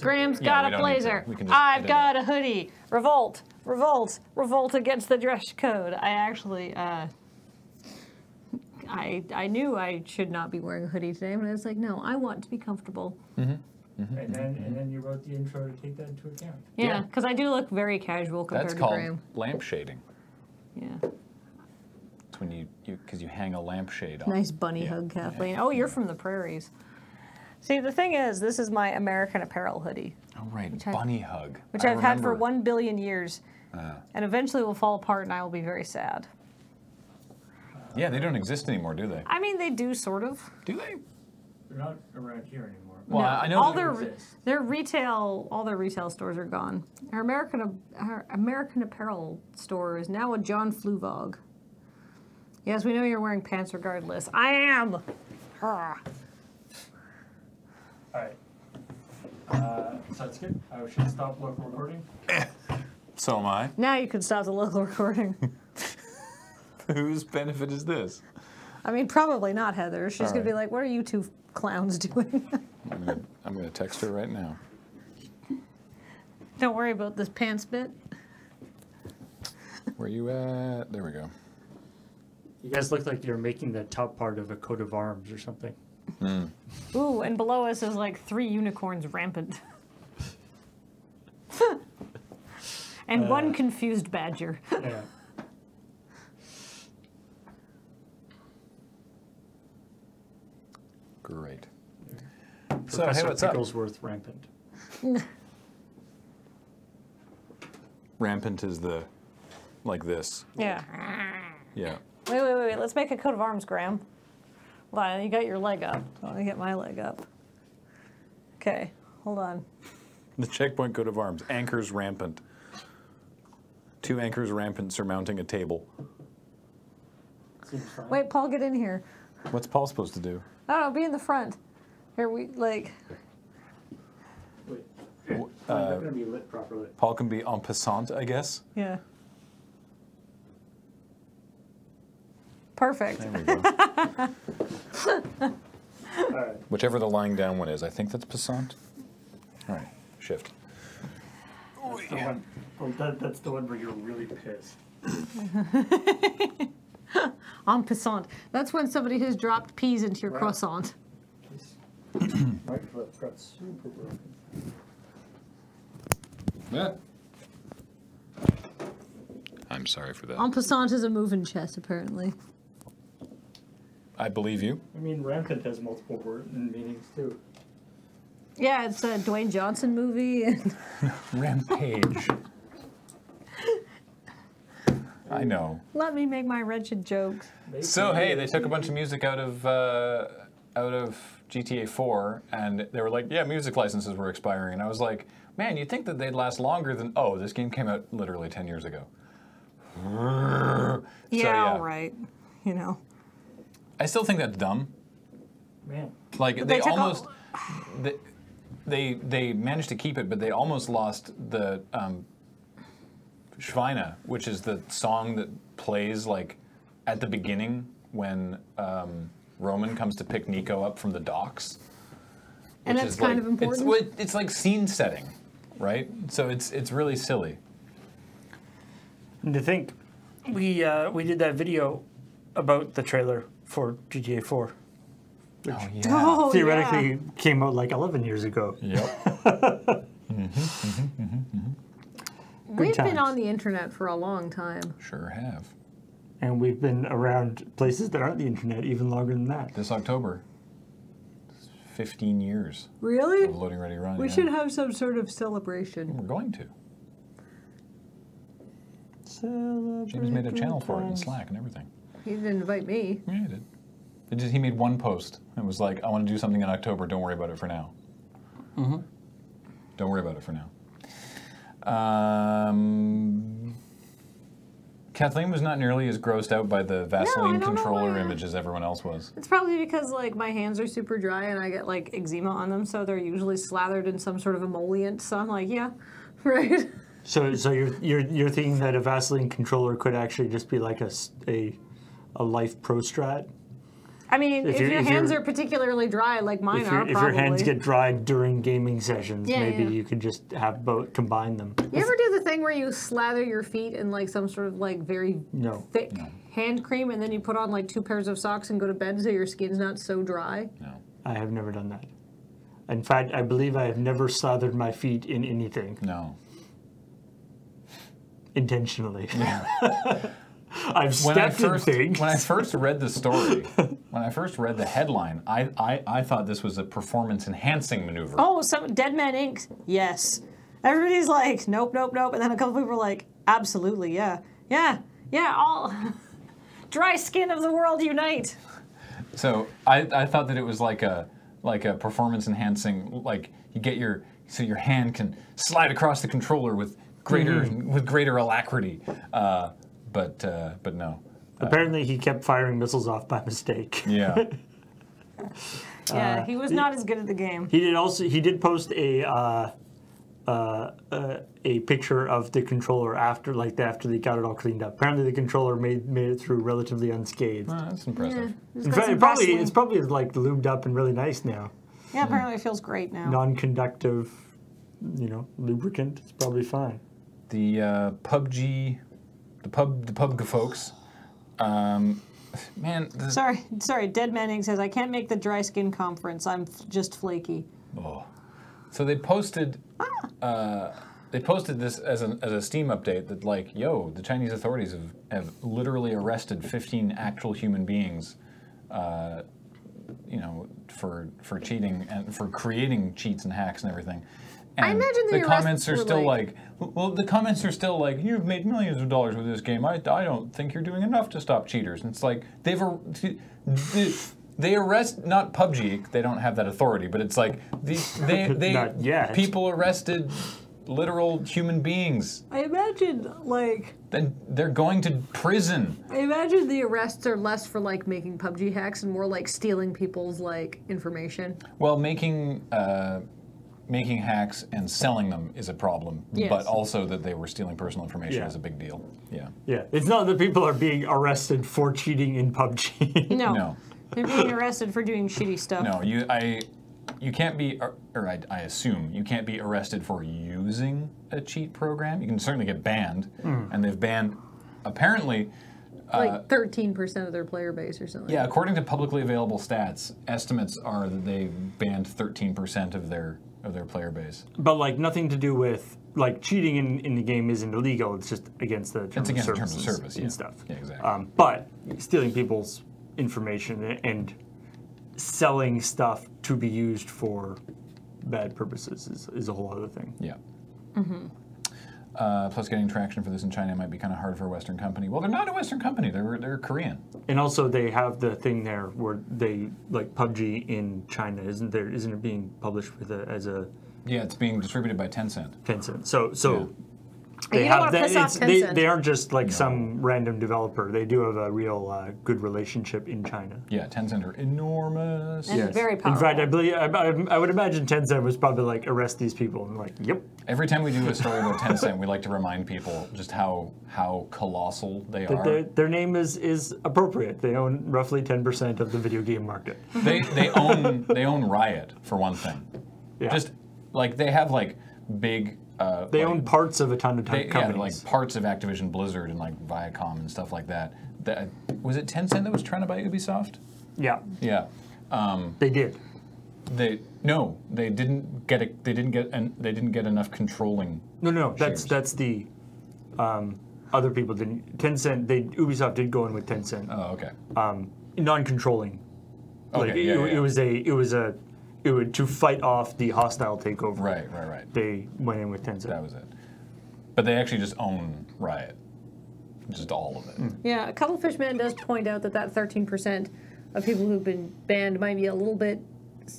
Graham's got a blazer. I've got a hoodie. Revolt, revolt, revolt against the dress code. I actually, I knew I should not be wearing a hoodie today, but I was like, no, I want to be comfortable. And then you wrote the intro to take that into account. Yeah, because I do look very casual compared to Graham. That's called lampshading. Yeah. It's when because you hang a lampshade on. Nice bunny hug, Kathleen. Oh, you're from the prairies. See, the thing is, this is my American Apparel hoodie. Oh, right, bunny hug. Which I've had for 1 billion years. And eventually will fall apart and I will be very sad. Yeah, they don't exist anymore, do they? I mean, they do, sort of. Do they? They're not around here anymore. Well, no, I know all their retail stores are gone. Our American Apparel store is now a John Fluvog. Yes, we know you're wearing pants regardless. I am. All right. So that's good. I should stop local recording. So am I. Now you can stop the local recording. Whose benefit is this? I mean, probably not Heather. She's going to be like, what are you two clowns doing? I'm gonna text her right now. Don't worry about this pants bit. Where you at? There we go. You guys look like you're making the top part of a coat of arms or something. Ooh, and below us is like 3 unicorns rampant. And 1 confused badger. Yeah. Great. So, hey, what's up? Picklesworth rampant. Rampant is the, like this. Yeah. Yeah. Wait. Let's make a coat of arms, Graham. Well, you got your leg up. Let me get my leg up. Okay, hold on. The CheckPoint coat of arms. Anchors rampant. 2 anchors rampant surmounting a table. Wait, Paul, get in here. What's Paul supposed to do? I don't know, be in the front. Here, we, like... Wait. It's not going to be lit properly. Paul can be en passant, I guess? Yeah. Perfect. There we go. All right. Whichever the lying down one is. I think that's passant. All right, shift. That's the one. Well, that's the one where you're really pissed. En passant. That's when somebody has dropped peas into your croissant. My clip got super broken. Yeah. I'm sorry for that. En passant is a moving chest, apparently. I believe you. I mean, rampant has multiple words and meanings, too. Yeah, it's a Dwayne Johnson movie. And Rampage. I know. let me make my wretched jokes. So hey, they took a bunch of music out of GTA 4, and they were like, yeah, music licenses were expiring, and I was like, man, you'd think that they'd last longer than. Oh, this game came out literally 10 years ago. Yeah, all right. You know. I still think that's dumb. Man. Like they almost. They managed to keep it, but they almost lost the Schweine, which is the song that plays like at the beginning when Roman comes to pick Nico up from the docks. And that's kind of important. It's like scene setting, right? So it's really silly. And to think, we did that video about the trailer for GTA 4. Which theoretically came out like 11 years ago. Yep. We've been on the internet for a long time. Sure have. And we've been around places that aren't the internet even longer than that. This October. 15 years. Really? Of Loading Ready Run. We should have some sort of celebration. We're going to. James made a channel for it in Slack and everything. He didn't invite me. Yeah, he did. He made one post. It was like, I want to do something in October. Don't worry about it for now. Mm-hmm. Don't worry about it for now. Kathleen was not nearly as grossed out by the Vaseline controller image as everyone else was. It's probably because like my hands are super dry and I get like eczema on them, so they're usually slathered in some sort of emollient. So I'm like, yeah, right. So you're thinking that a Vaseline controller could actually just be like a Life Pro Strat? I mean, if your hands are particularly dry, like mine are, if your hands get dried during gaming sessions, maybe you could just have both, combine them. You ever do the thing where you slather your feet in like some sort of like very thick hand cream, and then you put on like 2 pairs of socks and go to bed so your skin's not so dry? No. I have never done that. In fact, I believe I have never slathered my feet in anything. No. Intentionally. Yeah. I've stepped in things. When I first read the story, when I first read the headline, I thought this was a performance-enhancing maneuver. Oh, Dead Man Inc. Yes. Everybody's like, nope, nope, nope. And then a couple people were like, absolutely, yeah. Yeah, yeah, all dry skin of the world unite. So I thought that it was like a performance-enhancing, like you get your hand can slide across the controller with greater alacrity. But no. Apparently, he kept firing missiles off by mistake. Yeah. Yeah, he was not as good at the game. He did post a picture of the controller after they got it all cleaned up. Apparently, the controller made it through relatively unscathed. Oh, that's impressive. Yeah, in fact, it's probably like lubed up and really nice now. Yeah, apparently it feels great now. Non-conductive, lubricant. It's probably fine. The PUBG. The PUBG folks, man. Sorry. Dead Man Inc. says I can't make the dry skin conference. I'm just flaky. Oh, so they posted. They posted this as a Steam update that like, yo, the Chinese authorities have literally arrested 15 actual human beings, for cheating and for creating cheats and hacks and everything. And I imagine the comments are still like, the comments are still like, you've made millions of dollars with this game. I don't think you're doing enough to stop cheaters. And it's like they arrest not PUBG. They don't have that authority, but it's like they not yet. People arrested literal human beings. I imagine like then they're going to prison. I imagine the arrests are less for like making PUBG hacks and more like stealing people's like information. Well, making hacks and selling them is a problem, but also that they were stealing personal information is a big deal. Yeah. Yeah. It's not that people are being arrested for cheating in PUBG. No. They're being arrested for doing shitty stuff. No, you can't be, or I assume you can't be arrested for using a cheat program. You can certainly get banned, and they've banned apparently. Like 13% of their player base or something. Yeah, according to publicly available stats, estimates are that they banned 13% of their player base. But like nothing to do with like cheating in the game isn't illegal. It's just against the terms of service and stuff. Yeah, exactly. But stealing people's information and selling stuff to be used for bad purposes is a whole other thing. Yeah. Plus, getting traction for this in China might be kind of hard for a Western company. Well, they're not a Western company. They're Korean. And also, they have the thing there where they like PUBG in China, isn't it being published with as a? Yeah, it's being distributed by Tencent. So they have that. They aren't just like some random developer. They do have a real good relationship in China. Yeah, Tencent are enormous. And very powerful. In fact, I would imagine Tencent was probably like, arrest these people. And like, yep. Every time we do a story about Tencent, we like to remind people just how colossal they are. Their name is appropriate. They own roughly 10% of the video game market. They own Riot, for one thing. Yeah. Just like they have like big. They own parts of a ton of companies. Yeah, like parts of Activision Blizzard and like Viacom and stuff like that. Was it Tencent that was trying to buy Ubisoft? Yeah. Yeah. They did. They didn't get it. They didn't get enough controlling. No. That's the other people didn't. Ubisoft did go in with Tencent. Oh, okay. Non-controlling. Okay. It would to fight off the hostile takeover. Right. They went in with Tencent. That was it. But they actually just own Riot. Just all of it. Yeah, a couple Fishman does point out that 13% of people who've been banned might be a little bit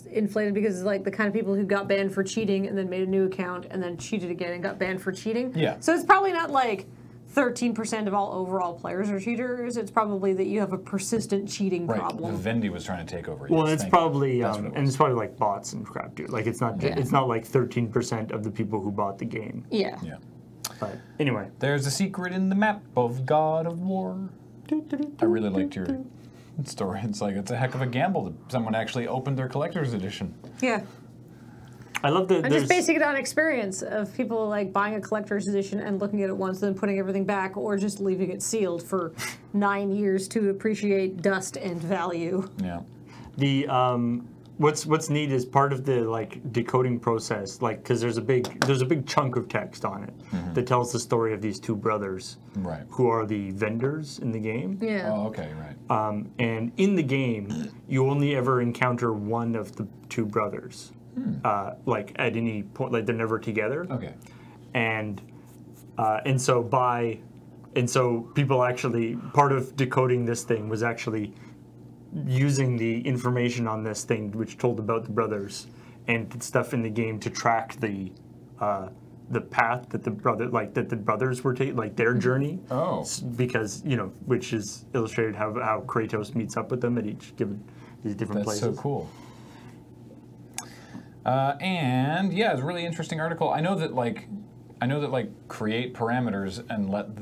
inflated because it's like the kind of people who got banned for cheating and then made a new account and then cheated again and got banned for cheating. Yeah. So it's probably not like 13% of all overall players are cheaters. It's probably that you have a persistent cheating problem. Vivendi was trying to take over. Well, it's probably it's probably like bots and crap too. Like it's not like 13% of the people who bought the game. Yeah. But anyway, there's a secret in the map of God of War. I really liked story. It's like it's a heck of a gamble that someone actually opened their collector's edition. Yeah. I love that. I'm just basing it on experience of people like buying a collector's edition and looking at it once, then putting everything back, or just leaving it sealed for 9 years to appreciate dust and value. Yeah. The what's neat is part of the like decoding process, like because there's a big chunk of text on it that tells the story of these two brothers, Right. who are the vendors in the game. Yeah. Oh, okay, right. And in the game, you only ever encounter one of the two brothers, like at any point, like they're never together. Okay. And so people actually, part of decoding this thing was actually using the information on this thing, which told about the brothers and stuff in the game to track the path that the brothers were taking, like their journey. Oh. Because which is illustrated how Kratos meets up with them at each given these different places. That's so cool. And yeah, it's a really interesting article. I know that create parameters and let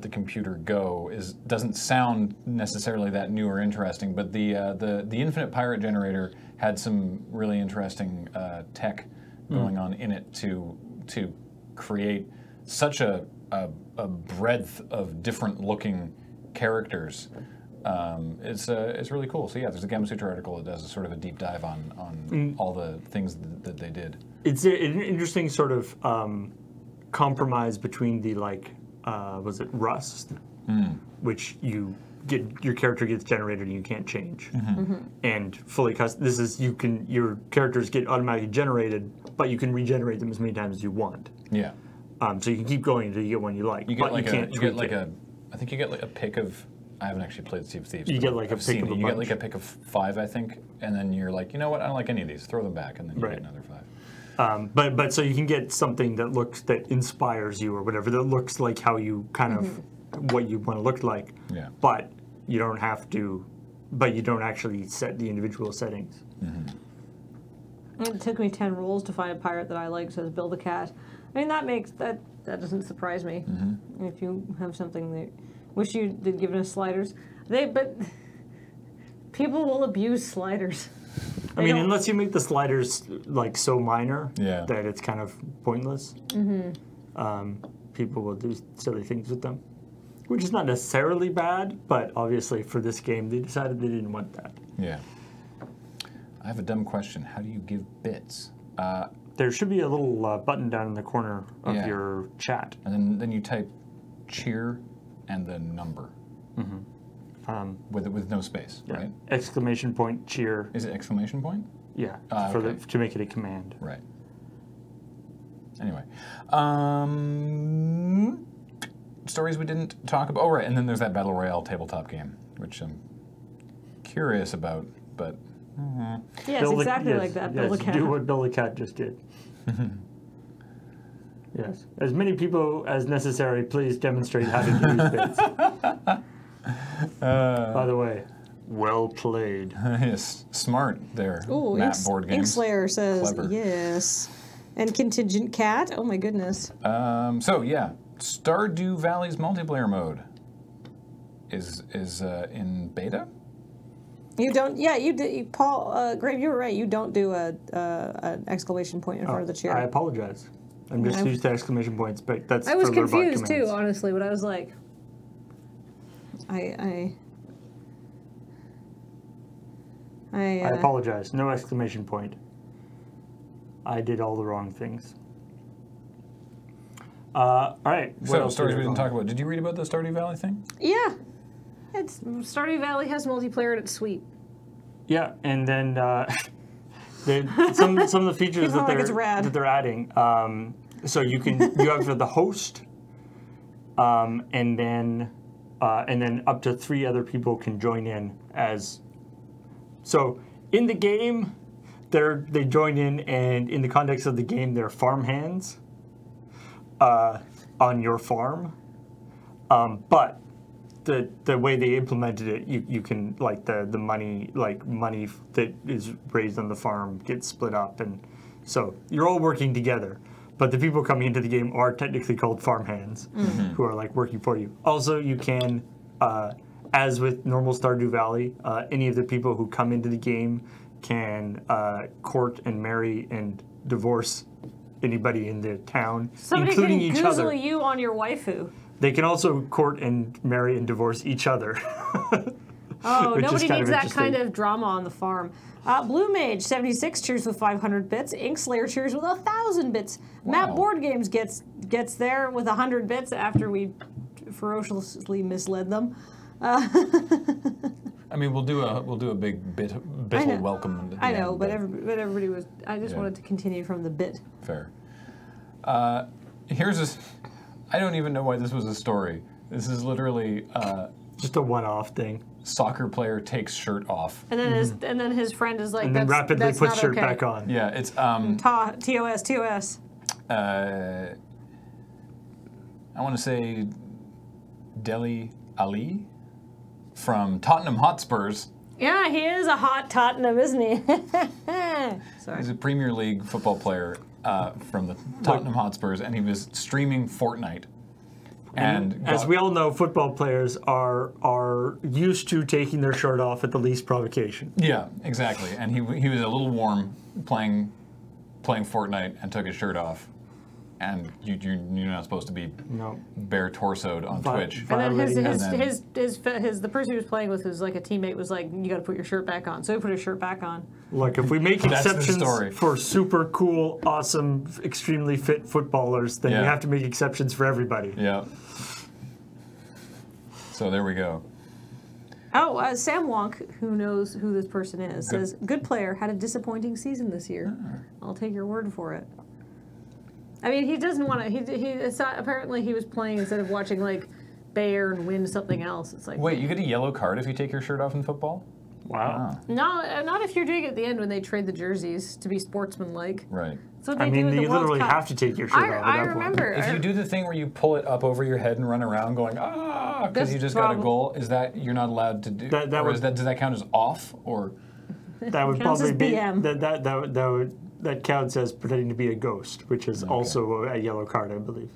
the computer go doesn't sound necessarily that new or interesting, but the Infinite Pirate Generator had some really interesting tech going on in it to create such a breadth of different looking characters. It's really cool. So yeah, there's a Gamasutra article that does a sort of a deep dive on all the things that they did. It's an interesting sort of compromise between the was it Rust, which your character gets generated and you can't change, and fully custom. This is your characters get automatically generated, but you can regenerate them as many times as you want. Yeah. So you can keep going until you get one you like. I think you get like a pick of. I haven't actually played Sea of Thieves. You get like a pick of a bunch. You get like a pick of 5, I think, and then you're like, you know what? I don't like any of these. Throw them back, and then you get another 5. But so you can get something that inspires you or whatever, that looks like how you kind of what you want to look like. Yeah. But you don't have to. But you don't actually set the individual settings. It took me 10 rules to find a pirate that I like. Says build a cat. I mean that doesn't surprise me. If you have something that. Wish you did given us sliders. But people will abuse sliders. I mean, unless you make the sliders like so minor that it's kind of pointless. People will do silly things with them, which is not necessarily bad, but obviously for this game they decided they didn't want that. Yeah. I have a dumb question. How do you give bits? There should be a little button down in the corner of your chat, and then you type cheer and the number. With no space, right? Exclamation point, cheer. Is it exclamation point? Yeah, to make it a command. Right. Anyway. Stories we didn't talk about. Oh, right, and then there's that Battle Royale tabletop game, which I'm curious about, but... Yes, exactly like that. Build a cat. Do what Build a Cat just did. Yes. As many people as necessary, please demonstrate how to use bits. By the way, well played. Yes, smart there. Ooh, board games. Inkslayer says Clever. yes. And Contingent Cat. Oh my goodness. So yeah, Stardew Valley's multiplayer mode is in beta. You don't. Yeah, you did. Paul, Grave, you were right. You don't do an exclamation point in front of the chair. I apologize. I'm just used to exclamation points, but that's. I was for robot confused commands. too, honestly, but I was like, I apologize. No exclamation point. I did all the wrong things. All right. So stories we didn't talk about. Did you read about the Stardew Valley thing? Yeah. Stardew Valley has multiplayer and it's sweet. Yeah, and then some of the features that they're adding. So you have the host, and then up to 3 other people can join in as. So in the game, they join in, and in the context of the game, they're farm hands on your farm, but. The way they implemented it, you can the money that is raised on the farm gets split up, and so you're all working together. But the people coming into the game are technically called farm hands, who are working for you. Also, you can as with normal Stardew Valley, any of the people who come into the game can court and marry and divorce anybody in the town, Somebody including can each goozle other. you on your waifu. They can also court and marry and divorce each other. Oh, Which is nobody kind needs of that kind interesting. of drama on the farm. Blue Mage 76 cheers with 500 bits. Inkslayer cheers with 1,000 bits. Matt Board Games gets there with 100 bits after we ferociously misled them. I mean, we'll do a big bittle welcome. At the I know, end, but everybody was. I just Yeah. wanted to continue from the bit. Fair. Here's I don't even know why this was a story. This is literally Just a one-off thing. soccer player takes shirt off. And then his friend is like, And then rapidly that's puts not shirt okay. back on. Yeah, it's TOS. I want to say Dele Ali from Tottenham Hotspurs. Yeah, he is a hot Tottenham, isn't he? Sorry. He's a Premier League football player from the Tottenham Hotspurs, and he was streaming Fortnite. And as we all know, football players are used to taking their shirt off at the least provocation. yeah, exactly. And he was a little warm playing Fortnite and took his shirt off. And you're not supposed to be bare torsoed on Twitch. And then Violating the person he was playing with, was like a teammate, was like, you got to put your shirt back on. So he put his shirt back on. Look, if we make That's the exceptions story. for super cool, awesome, extremely fit footballers, then we Yeah. have to make exceptions for everybody. Yeah. So there we go. Oh, Sam Wonk, who knows who this person is, says, good player, had a disappointing season this year. I'll take your word for it. I mean, he doesn't want to. It's not, apparently he was playing instead of watching like Bayer and win something else. It's like, Wait, you get a yellow card if you take your shirt off in football? Wow. no, not if you're doing it at the end when they trade the jerseys to be sportsmanlike. Right. So they I do mean, in the you World literally Cup. have to take your shirt off at I that remember. If you do the thing where you pull it up over your head and run around going, because That's you just got a prob- goal, is that you're not allowed to do? That or would- does that count as off? Or point. That would Counts as probably be BM. that counts as pretending to be a ghost, which is also a yellow card, I believe.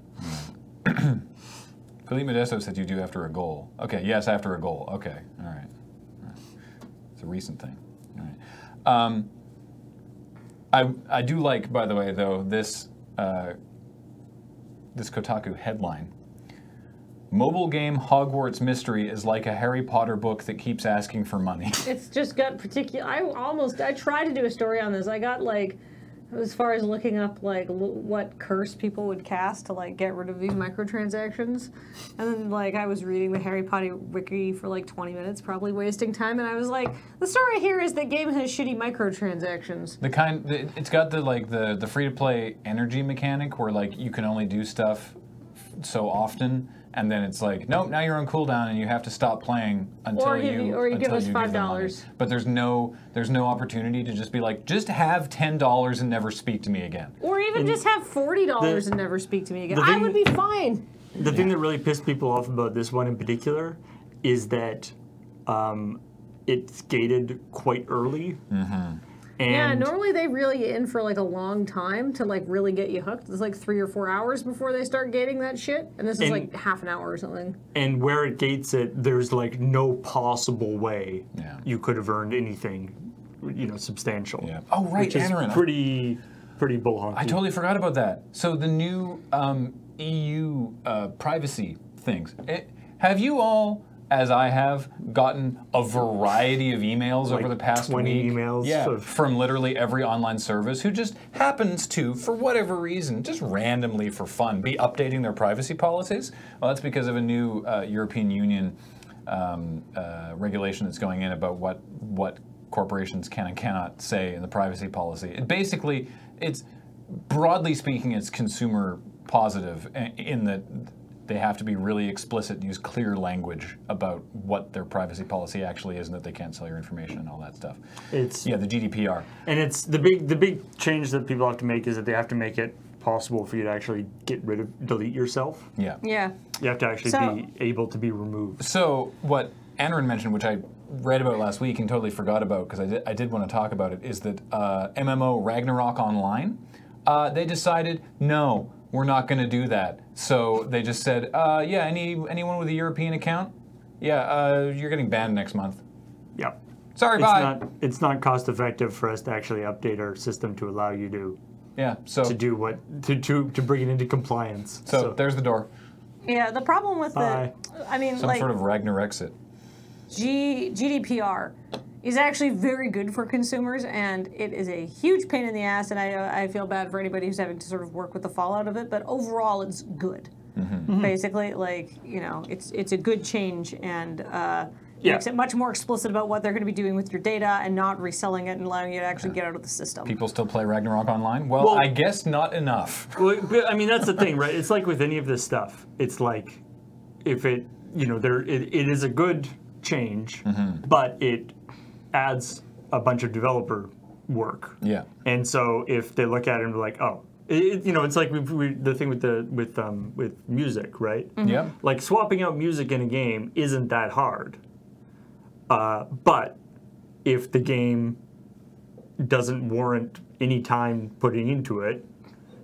Philippe Modesto said you do after a goal. Okay, yes, after a goal. Okay, all right. It's a recent thing. All right. I do like, by the way, though, this Kotaku headline. Mobile game Hogwarts Mystery is like a Harry Potter book that keeps asking for money. It's just got particular. I tried to do a story on this. I got like, as far as looking up like what curse people would cast to like get rid of these microtransactions, and then like I was reading the Harry Potter wiki for like 20 minutes, probably wasting time, and I was like, the story here is that game has shitty microtransactions. It's got the free to play energy mechanic where like you can only do stuff so often. And then it's like, nope, now you're on cooldown and you have to stop playing until you give us them money. $5. But there's no opportunity to just be like, just have $10 and never speak to me again. Or even just have $40 and never speak to me again. the I thing- would be fine. The thing that really pissed people off about this one in particular is that it's gated quite early. Mm-hmm. Yeah, And normally they reel you in for like a long time to like really get you hooked. It's like 3 or 4 hours before they start gating that shit, and this is like half an hour or something. And where it gates it, there's like no possible way you could have earned anything, substantial. Yeah. Oh right, which is Anarin. pretty bull honky. I totally forgot about that. So the new EU privacy things. Have you all, as I have, gotten a variety of emails over the past 20 week? emails. Yeah, from literally every online service who just happens to, for whatever reason, just randomly for fun, be updating their privacy policies? Well, that's because of a new European Union regulation that's going in about what corporations can and cannot say in the privacy policy. It's broadly speaking, it's consumer positive in that they have to be really explicit and use clear language about what their privacy policy actually is and that they can't sell your information and all that stuff. The GDPR. And it's the big change that people have to make is that they have to make it possible for you to actually delete yourself. Yeah. Yeah. You have to actually be able to be removed. So what Anarin mentioned, which I read about last week and totally forgot about because I did want to talk about it, is that MMO Ragnarok Online, they decided, no, we're not going to do that. So they just said, anyone with a European account, you're getting banned next month. Yep. Sorry, bye. It's not cost effective for us to actually update our system to allow you to. Yeah. So to do what to bring it into compliance. So there's the door. Yeah. The problem with some sort of Ragnar exit. GDPR is actually very good for consumers, and it is a huge pain in the ass, and I feel bad for anybody who's having to sort of work with the fallout of it, but overall it's good. Basically, like, you know, it's a good change, and makes it much more explicit about what they're going to be doing with your data and not reselling it and allowing you to actually get out of the system. People still play Ragnarok online? Well, I guess not enough. Well, I mean, that's the thing, right? It's like with any of this stuff. It's like, if it, you know, it is a good change, but it adds a bunch of developer work. Yeah. And so if they look at it and be like, oh, you know, it's like the thing with music, right? Yeah. Like swapping out music in a game isn't that hard. But if the game doesn't warrant any time putting into it,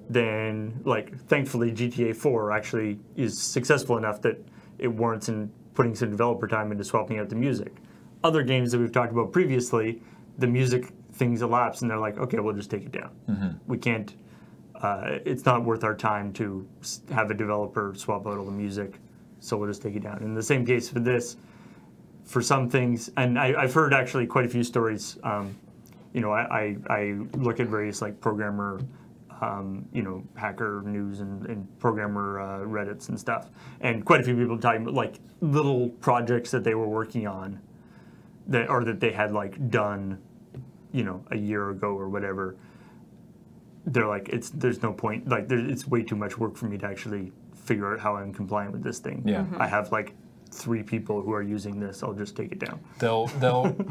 then, like, thankfully GTA 4 actually is successful enough that it warrants in putting some developer time into swapping out the music. Other games that we've talked about previously, the music things elapse and they're like, okay, we'll just take it down. We can't, it's not worth our time to have a developer swap out all the music, so we'll just take it down. In the same case for this, for some things, and I've heard actually quite a few stories, you know, I look at various like programmer, you know, hacker news and programmer Reddits and stuff, and quite a few people talking about like little projects that they were working on, that they had like done, you know, a year ago or whatever. They're like, there's no point, like it's way too much work for me to actually figure out how I'm compliant with this thing. Yeah. I have like 3 people who are using this. I'll just take it down. They'll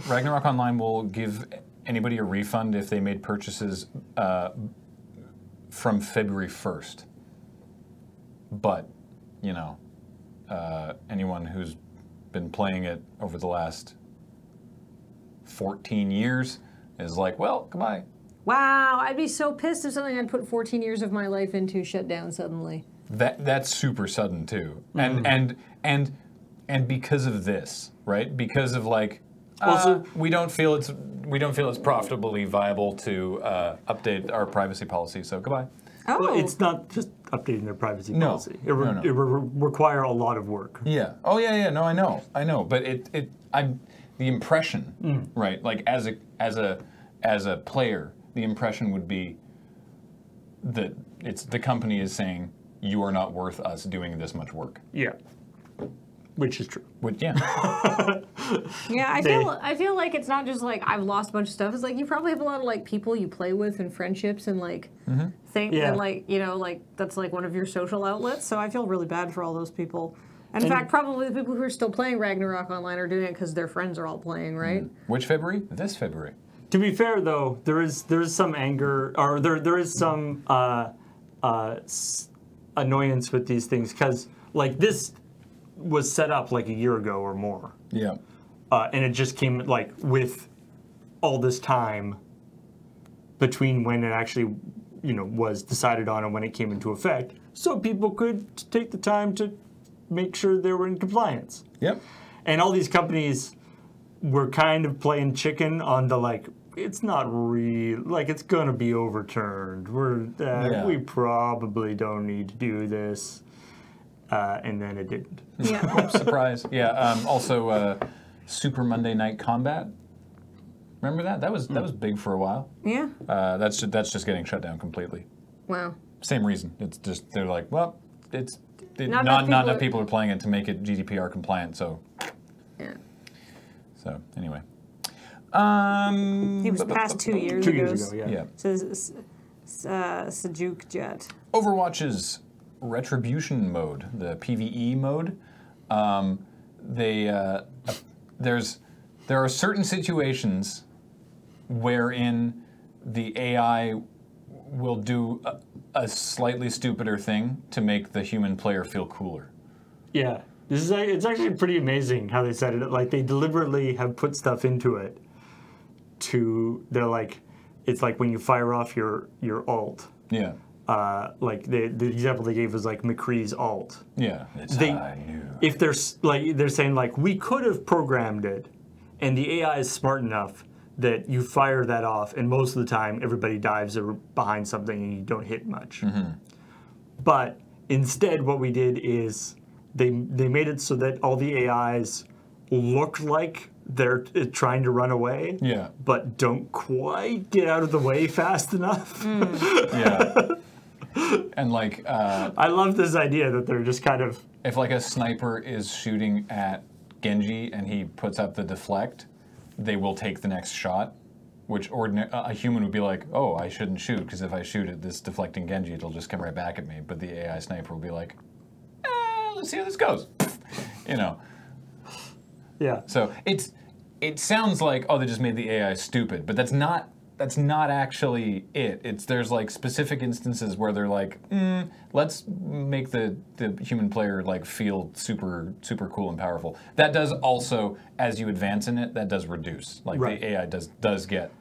Ragnarok Online will give anybody a refund if they made purchases from February 1st. But, you know, anyone who's been playing it over the last 14 years is like, well, goodbye. Wow, I'd be so pissed if something I'd put 14 years of my life into shut down suddenly. That's super sudden too, and because of this, right? Because of like, we don't feel it's profitably viable to update our privacy policy. So goodbye. Oh, well, it's not just updating their privacy policy. It would require a lot of work. Yeah. Oh yeah. No, I know. But the impression, right? Like as a player, the impression would be that the company is saying you are not worth us doing this much work. Yeah. Which is true. Yeah. Yeah, I feel like it's not just like I've lost a bunch of stuff. It's like you probably have a lot of like people you play with and friendships and like things and like, you know, like that's like one of your social outlets. So I feel really bad for all those people. And in fact, probably the people who are still playing Ragnarok Online are doing it because their friends are all playing, right? Which February? This February. To be fair, though, there is some anger, or there is some annoyance with these things because, like, this was set up like a year ago or more. Yeah. And it just came like with all this time between when it actually, you know, was decided on and when it came into effect, so people could take the time to make sure they were in compliance. Yep. And all these companies were kind of playing chicken on the like, it's not real, like it's gonna be overturned. We probably don't need to do this, and then it didn't. Yeah. Surprise. Yeah. Also, Super Monday Night Combat. Remember that? That was big for a while. Yeah. That's just getting shut down completely. Wow. Same reason. It's just they're like, well, Not not enough enough people are playing it to make it GDPR compliant. So. Yeah. So anyway. He was past 2 years ago. 2 years ago, yeah. Says Sejuk Jet. Overwatch's Retribution mode, the PvE mode, there are certain situations wherein the AI will do a slightly stupider thing to make the human player feel cooler. Yeah. It's actually pretty amazing how they set it up. Like, they deliberately have put stuff into it they're like, it's like when you fire off your alt. Yeah. like the example they gave was like McCree's alt. Yeah, If they're saying like we could have programmed it, and the AI is smart enough that you fire that off, and most of the time everybody dives behind something and you don't hit much. But instead, what we did is they made it so that all the AIs look like they're trying to run away, but don't quite get out of the way fast enough. Yeah. And like, I love this idea that they're just kind of... If like a sniper is shooting at Genji and he puts up the deflect, they will take the next shot, which a human would be like, oh, I shouldn't shoot, because if I shoot at this deflecting Genji, it'll just come right back at me. But the AI sniper will be like, let's see how this goes. You know. Yeah. So it sounds like, oh, they just made the AI stupid, but that's not actually it. There's like specific instances where they're like, let's make the human player like feel super cool and powerful. That does also, as you advance in it, that does reduce. Like the AI does get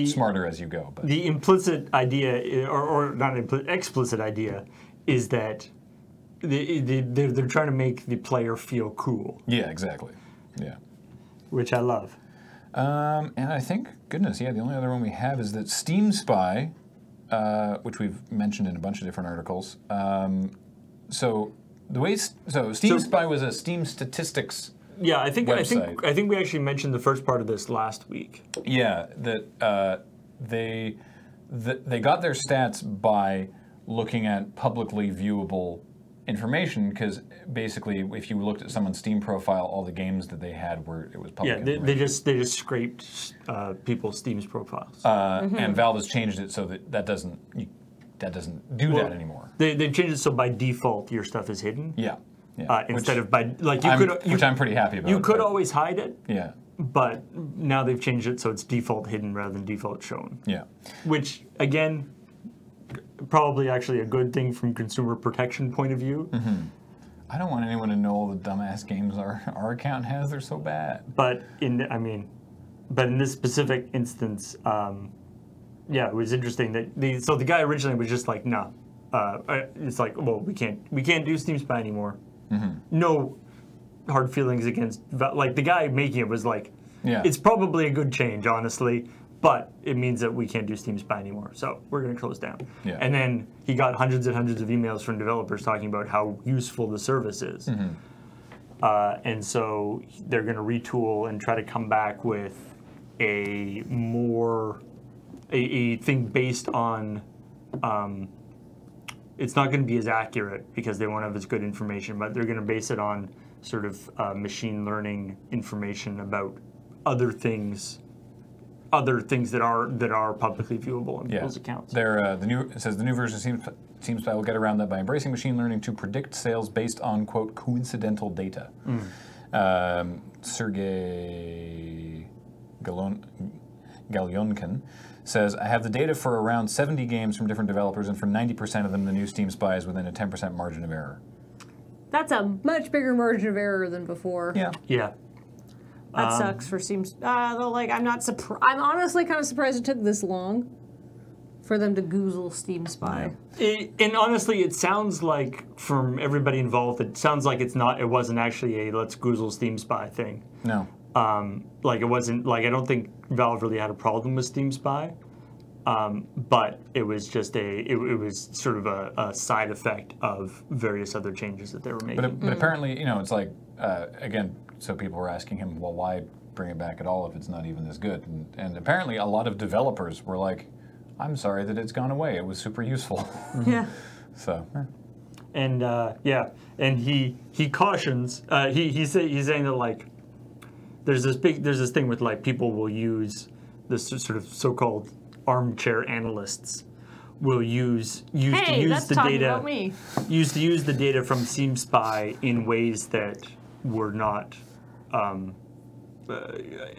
smarter as you go. But the implicit idea, or not explicit idea, is that they're trying to make the player feel cool. Yeah, exactly. Yeah. Which I love. And I think, goodness, the only other one we have is that Steam Spy, which we've mentioned in a bunch of different articles. So Steam Spy was a Steam statistics website. I think we actually mentioned the first part of this last week. Yeah, that they got their stats by looking at publicly viewable information, because basically, if you looked at someone's Steam profile, all the games that they had it was public. Yeah, they just scraped people's Steam's profiles. And Valve has changed it so that doesn't do that anymore. They've changed it so by default your stuff is hidden. Yeah. Instead of by like which I'm pretty happy about. You could always hide it. Yeah. But now they've changed it so it's default hidden rather than default shown. Yeah. Which again, probably actually a good thing from consumer protection point of view. I don't want anyone to know all the dumbass games our account has. They're so bad. But in this specific instance, it was interesting that the guy originally was just like, no, it's like, well, we can't do Steam Spy anymore. No hard feelings against, like the guy making it was like, it's probably a good change, honestly. But it means that we can't do Steam Spy anymore, so we're going to close down. Yeah. And then he got hundreds and hundreds of emails from developers talking about how useful the service is. And so they're going to retool and try to come back with a thing based on, it's not going to be as accurate because they won't have as good information, but they're going to base it on sort of machine learning information about other things that are publicly viewable in people's accounts. It says the new version of Steam Spy will get around that by embracing machine learning to predict sales based on, quote, coincidental data. Sergey Galyonkin says, I have the data for around 70 games from different developers, and for 90% of them, the new Steam Spy is within a 10% margin of error. That's a much bigger margin of error than before. Yeah. Yeah. That sucks for Steam. I'm not surprised. I'm honestly kind of surprised it took this long for them to goozle Steam Spy. And honestly, it sounds like from everybody involved, it sounds like it wasn't actually a let's goozle Steam Spy thing. No. Like it wasn't like I don't think Valve really had a problem with Steam Spy, but it was just it was sort of a side effect of various other changes that they were making. But apparently, it's like again. So people were asking him, well, why bring it back at all if it's not even as good? And apparently a lot of developers were like, I'm sorry that it's gone away. It was super useful. Yeah. So. And and he cautions. He's saying that like there's this thing with like people will use this sort of so-called armchair analysts will use the data use the data from Steam Spy in ways that were not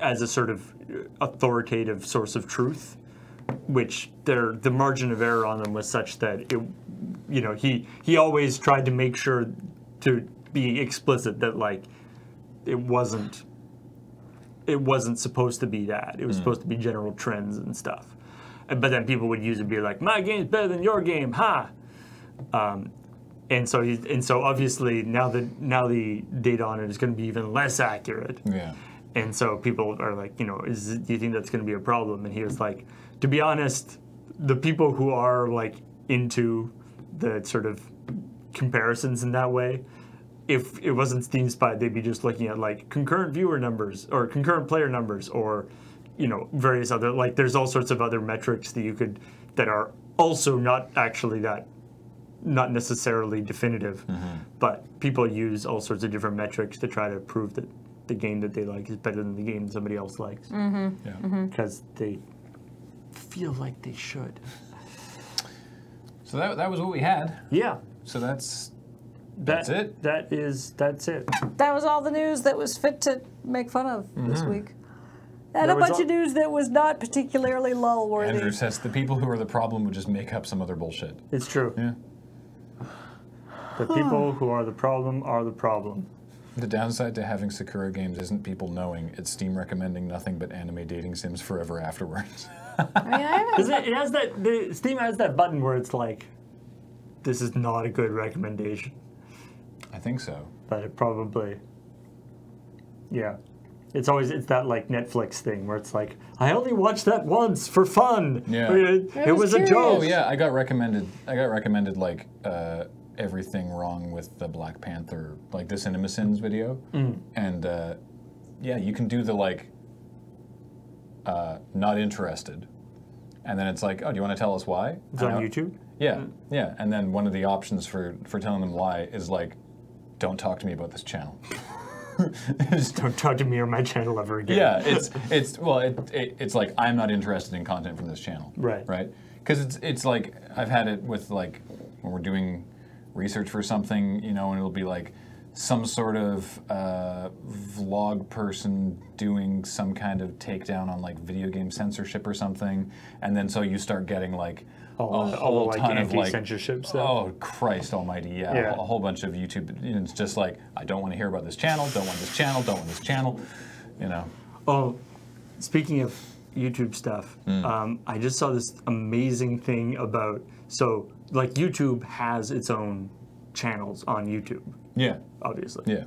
as a sort of authoritative source of truth, which the margin of error on them was such that he always tried to make sure to be explicit that like it wasn't supposed to be that. It was supposed to be general trends and stuff. but then people would use it and be like, my game's better than your game, ha! And so obviously now the data on it is going to be even less accurate. Yeah. And so people are like, do you think that's going to be a problem? And he was like, to be honest, the people who are like into the sort of comparisons in that way, if it wasn't Steam Spy, they'd be just looking at like concurrent viewer numbers or concurrent player numbers or, various other, like there's all sorts of other metrics that are also not actually not necessarily definitive, but people use all sorts of different metrics to try to prove that the game that they like is better than the game somebody else likes. Because they feel like they should. So that was what we had. Yeah. So that's it. That's it. That was all the news that was fit to make fun of this week. And a bunch of news that was not particularly lull-worthy. Andrew says the people who are the problem would just make up some other bullshit. It's true. Yeah. The people who are the problem are the problem. The downside to having Sakura games isn't people knowing it's Steam recommending nothing but anime dating sims forever afterwards. It has Steam has that button where it's like, this is not a good recommendation. I think so. But it probably, yeah. It's that like Netflix thing where it's like, I only watched that once for fun. Yeah. It was a joke. Oh yeah, I got recommended like everything wrong with the Black Panther, like the CinemaSins video. And yeah, you can do the like not interested. And then it's like, oh, do you want to tell us why? It's on YouTube? Yeah, yeah. And then one of the options for telling them why is like, don't talk to me about this channel. Just don't talk to me or my channel ever again. Yeah, it's like I'm not interested in content from this channel. Right. Right. Because it's like I've had it with like when we're doing research for something, and it'll be like some sort of vlog person doing some kind of takedown on like video game censorship or something, and then so you start getting like a whole like ton of like anti-censorship stuff. Oh Christ Almighty! Yeah, a whole bunch of YouTube. It's just like I don't want to hear about this channel. Don't want this channel. Don't want this channel. Oh, speaking of YouTube stuff, I just saw this amazing thing about like YouTube has its own channels on YouTube. Yeah. Obviously. Yeah.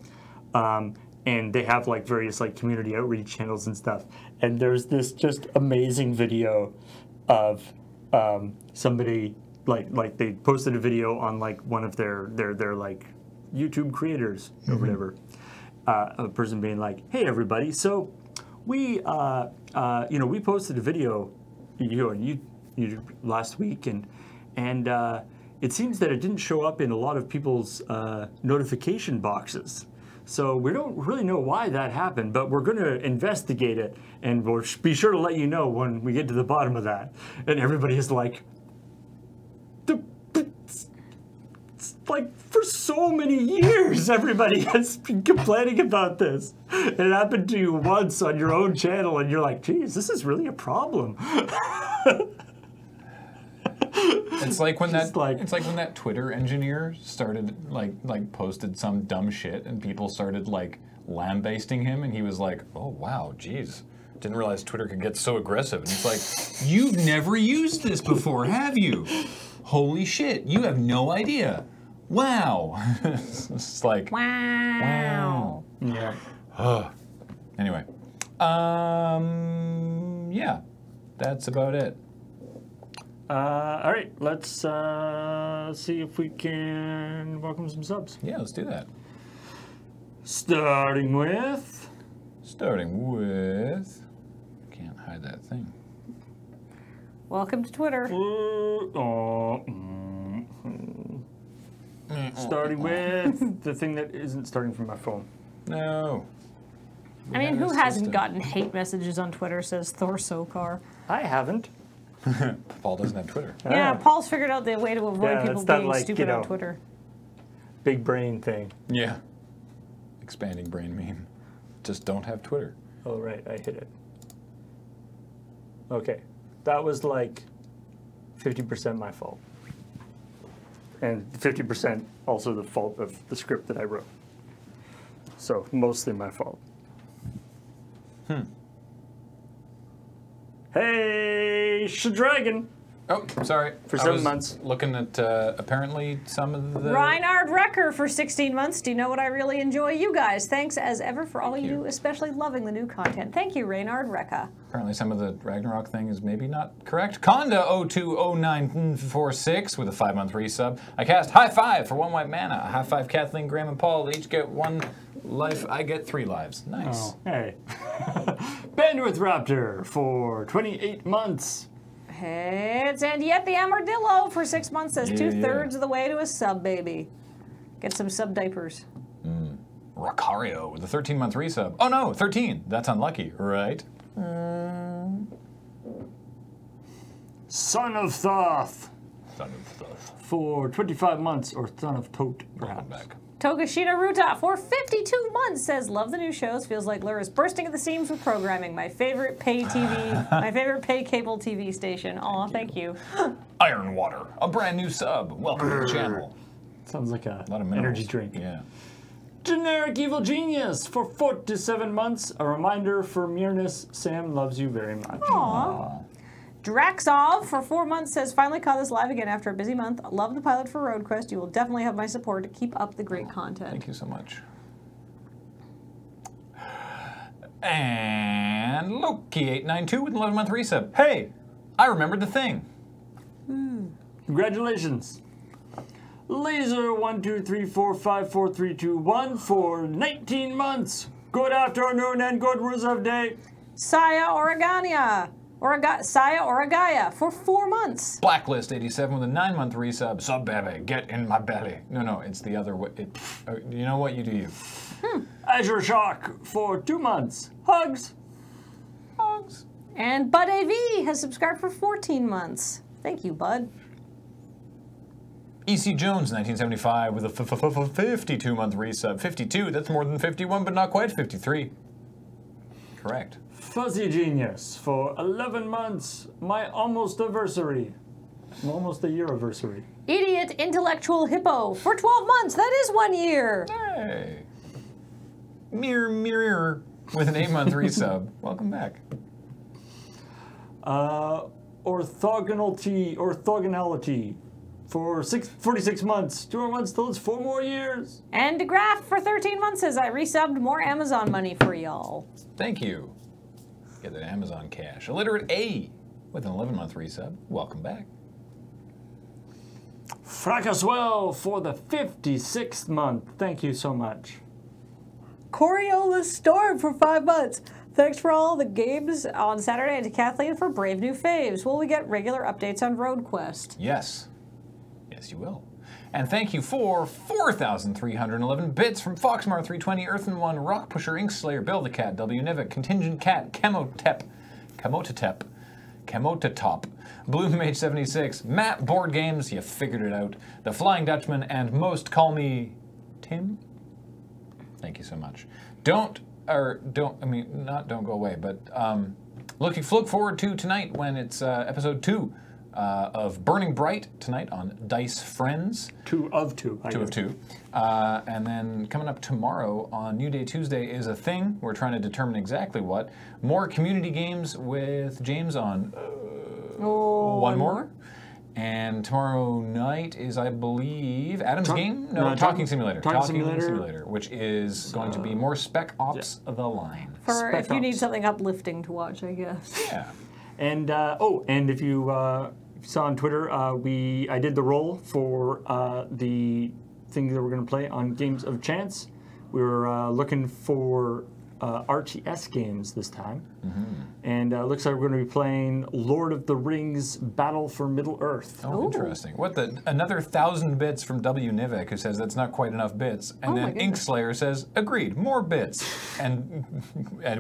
And they have like various like community outreach channels and stuff. And there's this just amazing video of somebody like they posted a video on like one of their like YouTube creators or whatever. A person being like, "Hey everybody, so we we posted a video on YouTube last week and it seems that it didn't show up in a lot of people's notification boxes. So we don't really know why that happened, but we're going to investigate it, and we'll be sure to let you know when we get to the bottom of that." And everybody is like, like for so many years, everybody has been complaining about this. And it happened to you once on your own channel, and you're like, geez, this is really a problem. It's like when that Twitter engineer started like posted some dumb shit and people started like lambasting him and he was like, "Oh wow, geez, didn't realize Twitter could get so aggressive." And it's like, you've never used this before, have you? Holy shit, you have no idea. Wow. It's like wow. Yeah. Anyway, yeah, that's about it. All right, let's see if we can welcome some subs. Yeah, let's do that. Starting with... Can't hide that thing. Welcome to Twitter. Starting with the thing that isn't starting from my phone. No. I mean, who hasn't gotten hate messages on Twitter, says Thor Sokar. I haven't. Paul doesn't have Twitter. Yeah, Paul's figured out the way to avoid people being like, stupid on Twitter. Big brain thing. Yeah. Expanding brain meme. Just don't have Twitter. Oh, right. I hit it. Okay. That was like 50% my fault. And 50% also the fault of the script that I wrote. So mostly my fault. Hey, Race Dragon. Oh, sorry. For I 7 was months. Looking at apparently some of the... Reinhard Recker for 16 months. Do you know what I really enjoy? You guys. Thanks as ever for all you do, especially loving the new content. Thank you, Reinhard Recker. Apparently some of the Ragnarok thing is maybe not correct. Conda020946 with a 5-month resub. I cast High Five for 1 white mana. High Five Kathleen, Graham, and Paul. They each get 1 life. I get 3 lives. Nice. Oh, hey. Bandwidth Raptor for 28 months. And yet the Armadillo for 6 months says 2/3 of the way to a sub, baby. Get some sub diapers. Rocario with a 13-month resub. Oh no, 13. That's unlucky, right? Son of Thoth Son of Thoth. for 25 months, or Son of Tote, perhaps. Welcome back. Togashina Ruta for 52 months says, love the new shows. Feels like Lura's bursting at the seams with programming. My favorite pay TV, my favorite pay cable TV station. Aw, thank you. Iron Water, a brand new sub. Welcome to the channel. Sounds like a lot of energy drink. Yeah. Generic Evil Genius for 4 to 7 months. A reminder for Mirnus, Sam loves you very much. Aw. Draxov for 4 months says, finally caught this live again after a busy month. Love the pilot for Road Quest. You will definitely have my support to keep up the great content. Thank you so much. And Loki892 with an 11-month resub. Hey, I remembered the thing. Congratulations. Laser123454321 for 19 months. Good afternoon and good reserve day. Saya Saya Oragaya for 4 months. Blacklist87 with a 9-month resub. Sub baby, get in my belly. No, it's the other way. You know what? You do you. Azure Shock for 2 months. Hugs. Hugs. And Bud AV has subscribed for 14 months. Thank you, Bud. EC Jones, 1975, with a 52-month resub. 52, that's more than 51, but not quite 53. Correct. Fuzzy Genius for 11 months. My almost anniversary. Almost a year anniversary. Idiot Intellectual Hippo for 12 months. That is 1 year. Hey. Mirror with an 8-month resub. Welcome back. Orthogonality for 46 months. 2 more months till it's 4 more years. And DeGraff for 13 months says, I resubbed more Amazon money for y'all. Thank you. Get that Amazon cash. Illiterate A with an 11-month resub. Welcome back. Fracaswell for the 56th month. Thank you so much. Coriolis Storm for 5 months. Thanks for all the games on Saturday, and to Kathleen for brave new faves. Will we get regular updates on Road Quest? Yes. Yes, you will. And thank you for 4,311 bits from Foxmar320, Earthen One, Rock Pusher, Ink Slayer, Bill the Cat, W Nivik, Contingent Cat, Camototep, Bloom Mage 76, Matt Board Games, you figured it out, The Flying Dutchman, and most call me Tim. Thank you so much. Don't go away, but look forward to tonight when it's episode 2. Of Burning Bright tonight on Dice Friends. 2 of 2. 2 of 2. And then coming up tomorrow on New Day Tuesday is a thing. We're trying to determine exactly what. More community games with James on one more. And tomorrow night is, I believe, Adam's game? No, Talking Simulator. Talking Simulator, which is going to be more Spec Ops the Line. For if you need something uplifting to watch, I guess. Yeah. And and if you saw on Twitter, I did the roll for the thing that we're going to play on Games of Chance. We were looking for RTS games this time, and looks like we're going to be playing Lord of the Rings: Battle for Middle Earth. Oh, interesting. What another 1,000 bits from W Nivik, who says that's not quite enough bits, and then Inkslayer says agreed, more bits, and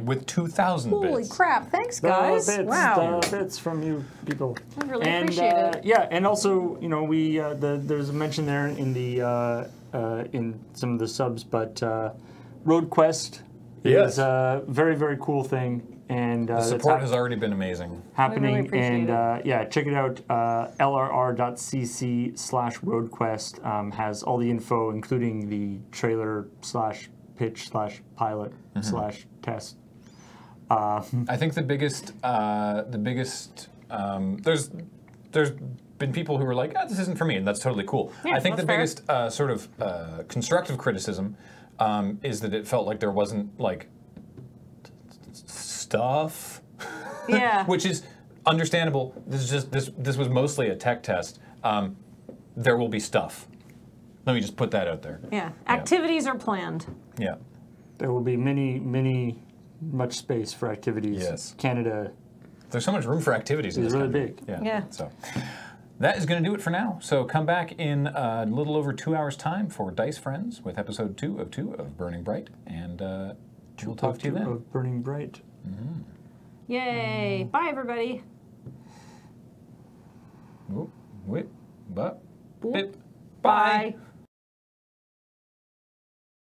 with 2,000 bits. Holy crap! Thanks, guys. Wow, the bits from you people. I really appreciate it. Yeah, and also we there's a mention there in the in some of the subs, but Road Quest. It's a very, very cool thing, and the support has already been amazing. Happening, really and yeah, check it out. lrr.cc/roadquest has all the info, including the trailer /pitch/pilot/test. I think the biggest There's been people who are like, this isn't for me, and that's totally cool. Yeah, I think the that's biggest sort of constructive criticism is that it felt like there wasn't like stuff. Yeah. Which is understandable. This was mostly a tech test. There will be stuff. Let me just put that out there. Yeah. Activities are planned. Yeah. There will be much space for activities. Yes. Canada. There's so much room for activities in It's this really country. big. Yeah. So that is going to do it for now. So come back in a little over 2 hours' time for Dice Friends with episode 2 of Burning Bright, and we'll talk to you then. Of Burning Bright. Mm-hmm. Yay. Bye, everybody. Whip, but, bip. Bye. Bye.